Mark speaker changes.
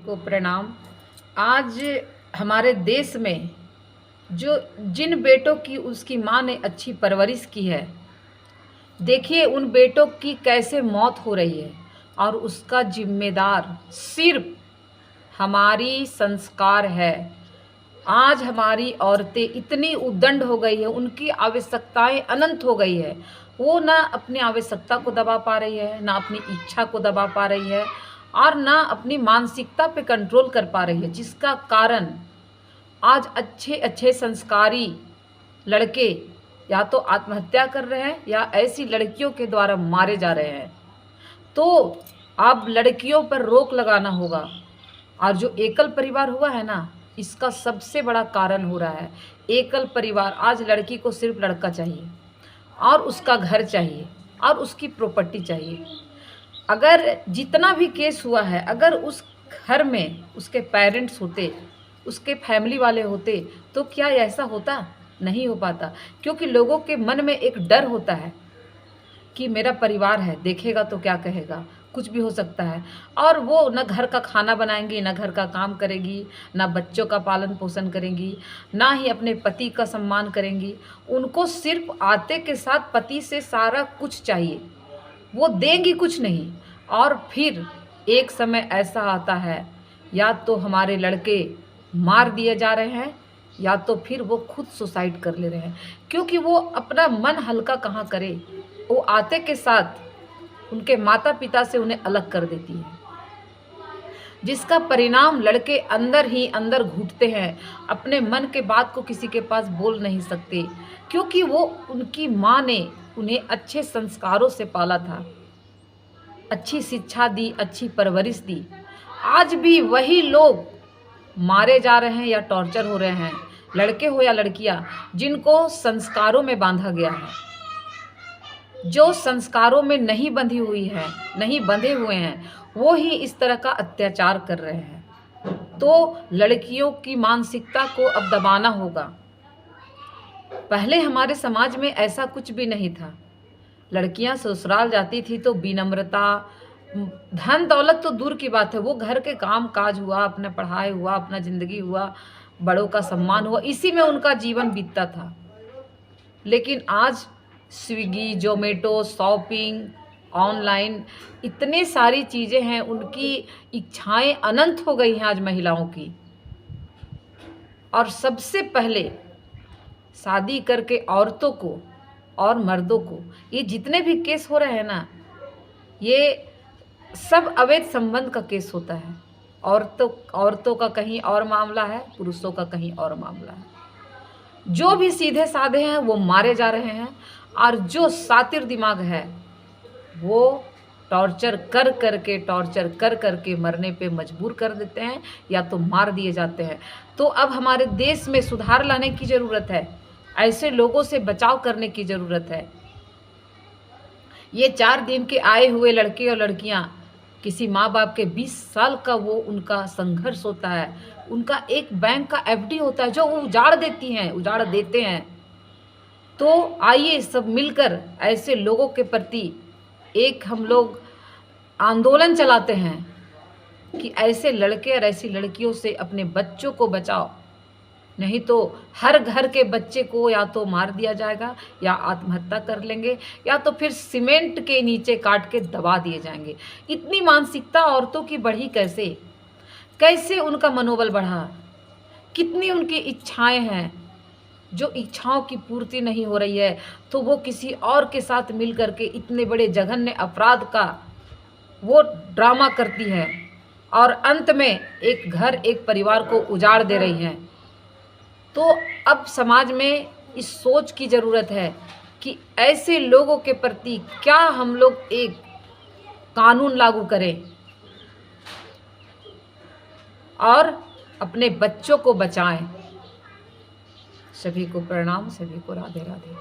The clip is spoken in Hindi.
Speaker 1: को प्रणाम। आज हमारे देश में जो जिन बेटों की उसकी माँ ने अच्छी परवरिश की है, देखिए उन बेटों की कैसे मौत हो रही है और उसका जिम्मेदार सिर्फ हमारी संस्कार है। आज हमारी औरतें इतनी उद्दंड हो गई है, उनकी आवश्यकताएं अनंत हो गई है। वो ना अपनी आवश्यकता को दबा पा रही है, ना अपनी इच्छा को दबा पा रही है और ना अपनी मानसिकता पे कंट्रोल कर पा रही है, जिसका कारण आज अच्छे अच्छे संस्कारी लड़के या तो आत्महत्या कर रहे हैं या ऐसी लड़कियों के द्वारा मारे जा रहे हैं। तो अब लड़कियों पर रोक लगाना होगा। और जो एकल परिवार हुआ है ना, इसका सबसे बड़ा कारण हो रहा है एकल परिवार। आज लड़की को सिर्फ लड़का चाहिए और उसका घर चाहिए और उसकी प्रॉपर्टी चाहिए। अगर जितना भी केस हुआ है, अगर उस घर में उसके पेरेंट्स होते, उसके फैमिली वाले होते, तो क्या ऐसा होता? नहीं हो पाता। क्योंकि लोगों के मन में एक डर होता है कि मेरा परिवार है, देखेगा तो क्या कहेगा, कुछ भी हो सकता है। और वो न घर का खाना बनाएंगी, न घर का काम करेगी, ना बच्चों का पालन पोषण करेंगी, ना ही अपने पति का सम्मान करेंगी। उनको सिर्फ आते के साथ पति से सारा कुछ चाहिए, वो देंगी कुछ नहीं। और फिर एक समय ऐसा आता है, या तो हमारे लड़के मार दिए जा रहे हैं या तो फिर वो खुद सुसाइड कर ले रहे हैं। क्योंकि वो अपना मन हल्का कहाँ करे, वो आते के साथ उनके माता पिता से उन्हें अलग कर देती है, जिसका परिणाम लड़के अंदर ही अंदर घुटते हैं, अपने मन के बात को किसी के पास बोल नहीं सकते। क्योंकि वो उनकी माँ ने उन्हें अच्छे संस्कारों से पाला था, अच्छी शिक्षा दी, अच्छी परवरिश दी। आज भी वही लोग मारे जा रहे हैं या टॉर्चर हो रहे हैं, लड़के हो या लड़कियां, जिनको संस्कारों में बांधा गया है। जो संस्कारों में नहीं बंधी हुई है, नहीं बंधे हुए हैं, वो ही इस तरह का अत्याचार कर रहे हैं। तो लड़कियों की मानसिकता को अब दबाना होगा। पहले हमारे समाज में ऐसा कुछ भी नहीं था। लड़कियां ससुराल जाती थी तो विनम्रता, धन दौलत तो दूर की बात है, वो घर के काम काज हुआ, अपना पढ़ाई हुआ, अपना ज़िंदगी हुआ, बड़ों का सम्मान हुआ, इसी में उनका जीवन बीतता था। लेकिन आज स्विगी, जोमेटो, शॉपिंग, ऑनलाइन, इतने सारी चीज़ें हैं, उनकी इच्छाएं अनंत हो गई हैं आज महिलाओं की। और सबसे पहले शादी करके औरतों को और मर्दों को, ये जितने भी केस हो रहे हैं ना, ये सब अवैध संबंध का केस होता है। औरतों का कहीं और मामला है, पुरुषों का कहीं और मामला है। जो भी सीधे साधे हैं वो मारे जा रहे हैं, और जो सातिर दिमाग है वो टॉर्चर कर करके मरने पे मजबूर कर देते हैं या तो मार दिए जाते हैं। तो अब हमारे देश में सुधार लाने की ज़रूरत है, ऐसे लोगों से बचाव करने की ज़रूरत है। ये 4 दिन के आए हुए लड़के और लड़कियां, किसी माँ बाप के 20 साल का वो उनका संघर्ष होता है, उनका एक बैंक का एफडी होता है जो वो उजाड़ देते हैं। तो आइए सब मिलकर ऐसे लोगों के प्रति एक हम लोग आंदोलन चलाते हैं कि ऐसे लड़के और ऐसी लड़कियों से अपने बच्चों को बचाओ। नहीं तो हर घर के बच्चे को या तो मार दिया जाएगा या आत्महत्या कर लेंगे, या तो फिर सीमेंट के नीचे काट के दबा दिए जाएंगे। इतनी मानसिकता औरतों की बढ़ी कैसे? कैसे उनका मनोबल बढ़ा? कितनी उनकी इच्छाएं हैं, जो इच्छाओं की पूर्ति नहीं हो रही है तो वो किसी और के साथ मिल करके इतने बड़े जघन्य अपराध का वो ड्रामा करती है, और अंत में एक घर, एक परिवार को उजाड़ दे रही हैं। तो अब समाज में इस सोच की ज़रूरत है कि ऐसे लोगों के प्रति क्या हम लोग एक कानून लागू करें और अपने बच्चों को बचाएं। सभी को प्रणाम, सभी को राधे राधे।